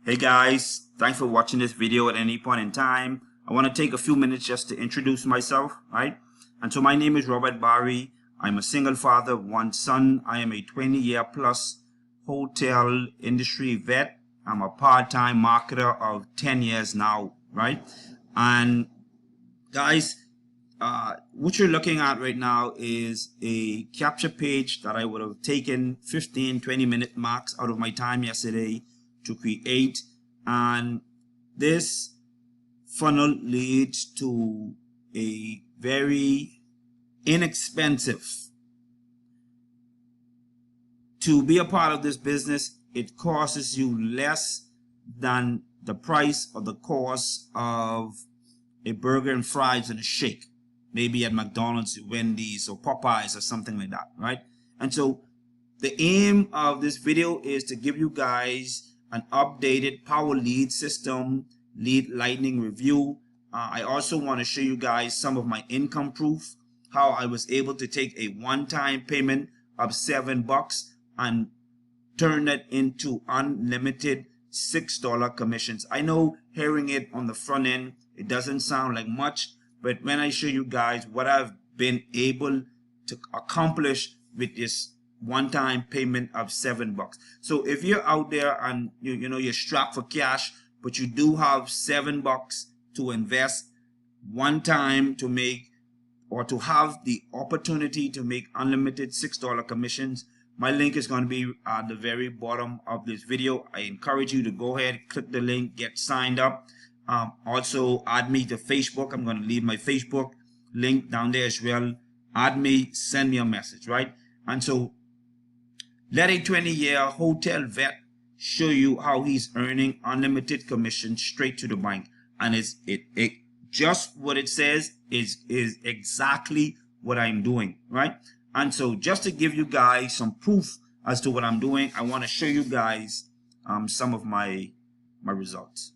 Hey guys, thanks for watching this video at any point in time. I want to take a few minutes just to introduce myself, right? And so my name is Robert Barry. I'm a single father of one son. I am a 20-year plus hotel industry vet. I'm a part-time marketer of 10 years now, right? And guys, what you're looking at right now is a capture page that I would have taken 15-20 minute max out of my time yesterday to create, and this funnel leads to a very inexpensive. To be a part of this business, it costs you less than the price or the cost of a burger and fries and a shake, maybe at McDonald's, Wendy's, or Popeyes or something like that, right? And so the aim of this video is to give you guys an updated Power Lead system, Lead Lightning review. I also want to show you guys some of my income proof, how I was able to take a one-time payment of $7 and turn it into unlimited $6 commissions. I know hearing it on the front end, it doesn't sound like much, but when I show you guys what I've been able to accomplish with this one-time payment of $7. So if you're out there and you're strapped for cash, but you do have $7 to invest one time to make, or to have the opportunity to make unlimited $6 commissions, my link is going to be at the very bottom of this video. I encourage you to go ahead, click the link, get signed up. Also add me to Facebook. I'm going to leave my Facebook link down there as well. Add me, send me a message, right? And so let a 20-year hotel vet show you how he's earning unlimited commission straight to the bank. And it just what it says is exactly what I'm doing, right? And so just to give you guys some proof as to what I'm doing, I want to show you guys some of my results,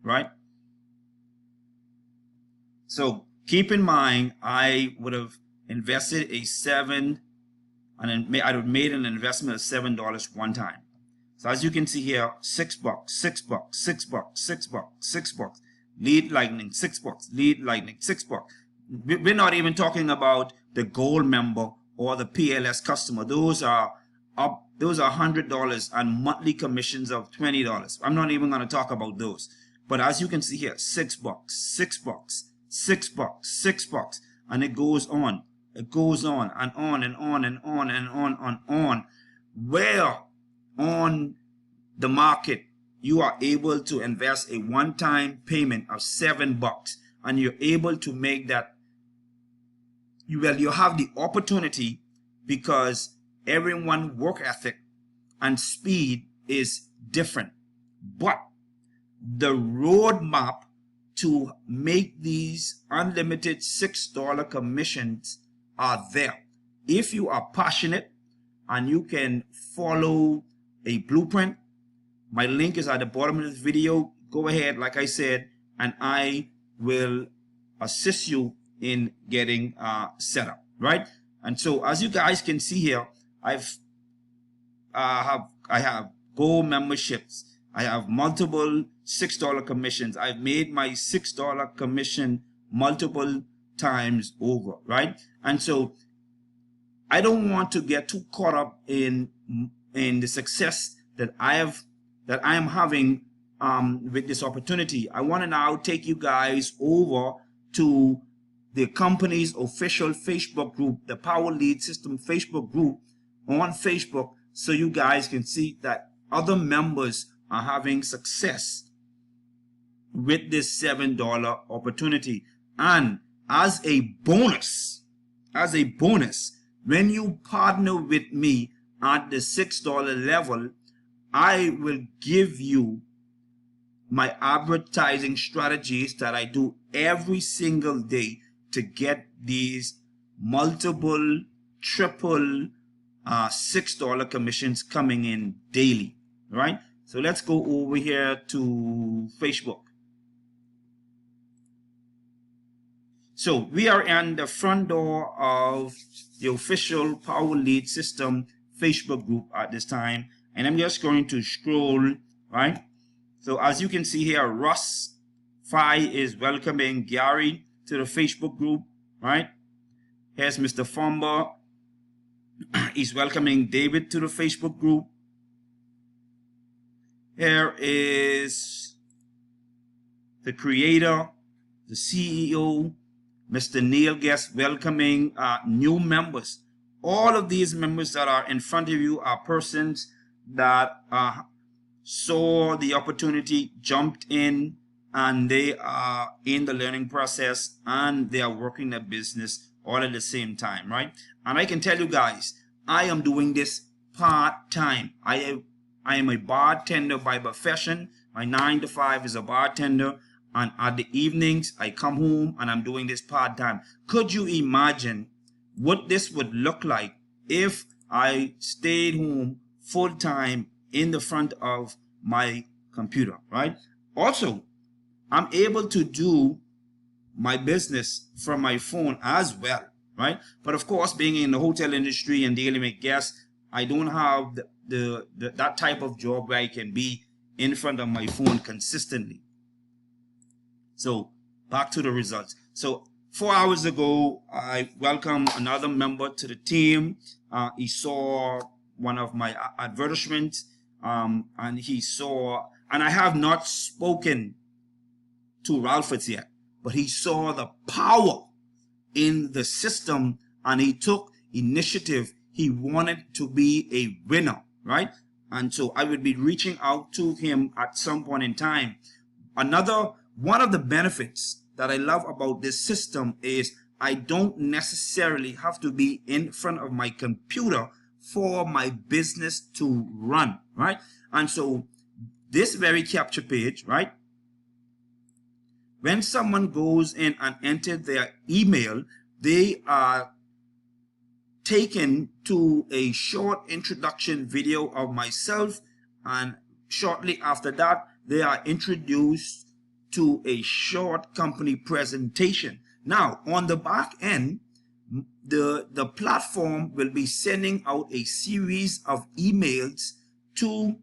right? So keep in mind, I would have invested I would have made an investment of $7 one time. So as you can see here, $6, $6, $6, $6, $6. Lead Lightning, $6. Lead Lightning, $6. We're not even talking about the gold member or the PLS customer. Those are $100 and monthly commissions of $20. I'm not even going to talk about those. But as you can see here, $6, $6, $6, $6, and it goes on. It goes on and on and on and on and on and on. Where on the market you are able to invest a one-time payment of $7 and you're able to make that, you have the opportunity, because everyone work ethic and speed is different. But the roadmap to make these unlimited $6 commissions are there. If you are passionate and you can follow a blueprint, my link is at the bottom of this video. Go ahead, like I said, and I will assist you in getting set up, right? And so as you guys can see here, I have gold memberships. I have multiple $6 commissions. I've made my $6 commission multiple times over, right? And so I don't want to get too caught up in the success that I am having with this opportunity. I want to now take you guys over to the company's official Facebook group, the Power Lead System Facebook group on Facebook, so you guys can see that other members are having success with this $7 opportunity. And as a bonus, when you partner with me at the $6 level, I will give you my advertising strategies that I do every single day to get these multiple, triple $6 commissions coming in daily, right? So let's go over here to Facebook. So we are in the front door of the official Power Lead System Facebook group at this time, and I'm just going to scroll right? So as you can see here, Russ Fry is welcoming Gary to the Facebook group, right? Here's Mr. Fumba. He's welcoming David to the Facebook group. Here is the creator, the CEO, Mr. Neil Guest, welcoming new members. All of these members that are in front of you are persons that saw the opportunity, jumped in, and they are in the learning process and they are working their business all at the same time, right? And I can tell you guys, I am doing this part-time. I am a bartender by profession. My 9 to 5 is a bartender, and at the evenings I come home and I'm doing this part-time. Could you imagine what this would look like if I stayed home full-time in the front of my computer, right? Also, I'm able to do my business from my phone as well, right? But of course, being in the hotel industry and dealing with guests, I don't have that type of job where I can be in front of my phone consistently. So back to the results. So 4 hours ago, I welcomed another member to the team. He saw one of my advertisements, and he saw, and I have not spoken to Ralphus yet, but he saw the power in the system and he took initiative. He wanted to be a winner, right? And so I would be reaching out to him at some point in time. One of the benefits that I love about this system is I don't necessarily have to be in front of my computer for my business to run, right? And so this very capture page, right? When someone goes in and enters their email, they are taken to a short introduction video of myself, and shortly after that, they are introduced to a short company presentation. Now, on the back end, the platform will be sending out a series of emails to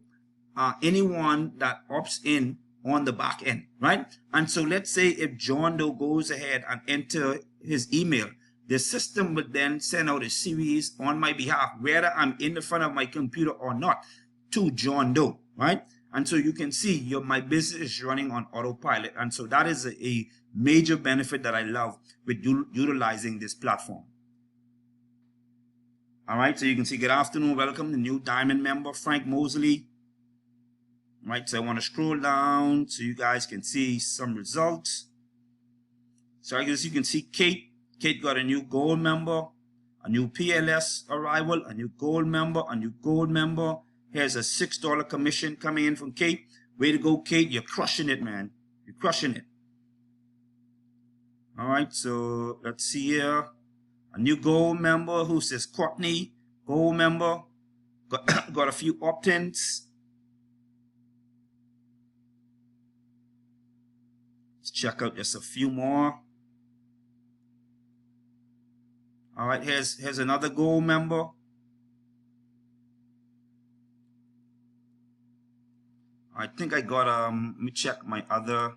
anyone that opts in on the back end, right? And so let's say if John Doe goes ahead and enter his email, the system would then send out a series on my behalf, whether I'm in the front of my computer or not, to John Doe, right? And so you can see my business is running on autopilot. And so that is a major benefit that I love with utilizing this platform. All right, so you can see, good afternoon, welcome the new Diamond member, Frank Mosley. Right, so I want to scroll down so you guys can see some results. So I guess you can see Kate got a new gold member, a new PLS arrival, a new gold member, a new gold member. Here's a $6 commission coming in from Kate. Way to go, Kate. You're crushing it, man. You're crushing it. All right, so let's see here. A new gold member who says Courtney, gold member. Got a few opt-ins. Let's check out just a few more. All right, here's another gold member. I think I got let me check my other.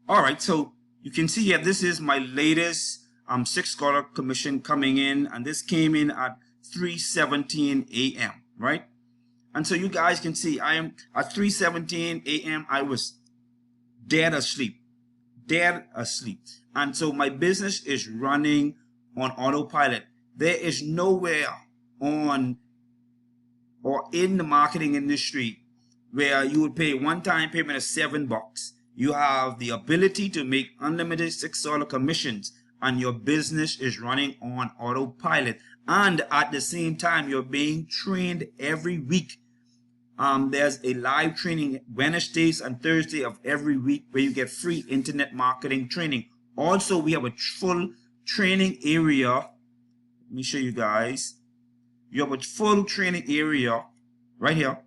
All right, so you can see here, this is my latest $6 commission coming in, and this came in at 3:17 a.m. right? And so you guys can see I am at 3:17 a.m. I was dead asleep. And so my business is running on autopilot. There is nowhere on or in the marketing industry where you would pay one-time payment of $7. You have the ability to make unlimited $6 commissions, and your business is running on autopilot. And at the same time, you're being trained every week. There's a live training Wednesdays and Thursday of every week where you get free internet marketing training. Also, we have a full training area. Let me show you guys. You have a full training area right here.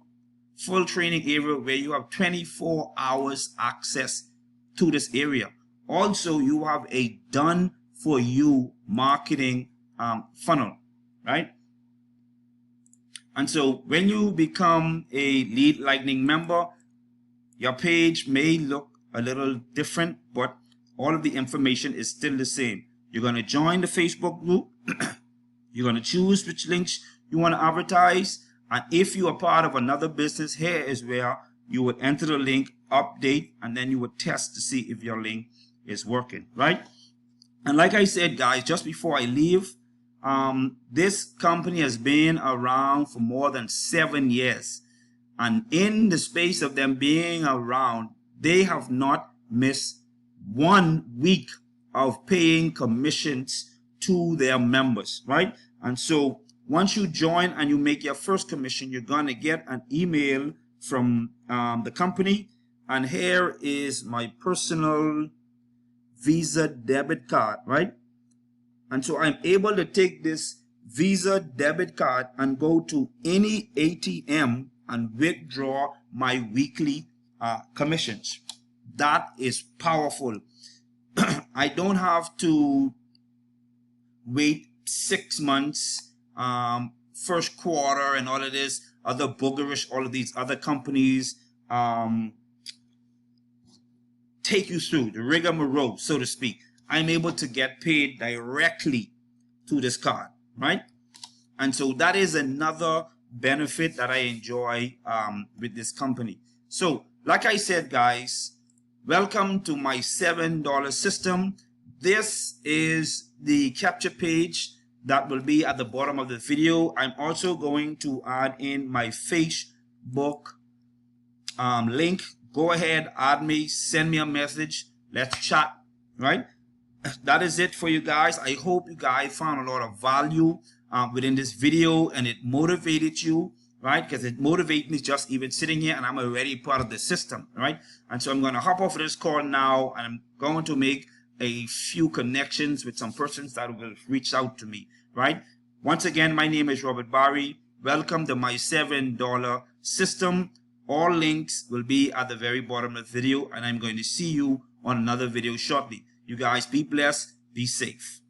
Full training area where you have 24 hours access to this area. Also, you have a done for you marketing funnel, right? And so when you become a Lead Lightning member, your page may look a little different, but all of the information is still the same. You're going to join the Facebook group. You're going to choose which links you want to advertise. And if you are part of another business, here is where you would enter the link, update, and then you would test to see if your link is working, right? And like I said, guys, just before I leave, this company has been around for more than 7 years. And in the space of them being around, they have not missed 1 week of paying commissions to their members, right? And so once you join and you make your first commission, you're going to get an email from the company. And here is my personal Visa debit card, right? And so I'm able to take this Visa debit card and go to any ATM and withdraw my weekly commissions. That is powerful. I don't have to wait 6 months, first quarter, and all of this other boogerish, all of these other companies take you through the rigmarole, so to speak. I'm able to get paid directly to this card, right? And so that is another benefit that I enjoy with this company. So like I said, guys, welcome to my $7 system. This is the capture page that will be at the bottom of the video. I'm also going to add in my Facebook link. Go ahead, add me, send me a message, let's chat, right? That is it for you guys. I hope you guys found a lot of value within this video and it motivated you, right? Because it motivates me just even sitting here and I'm already part of the system, right? And so I'm going to hop off of this call now and I'm going to make a few connections with some persons that will reach out to me, right? Once again, my name is Robert Barry. Welcome to my $7 system. All links will be at the very bottom of the video, and I'm going to see you on another video shortly. You guys be blessed, be safe.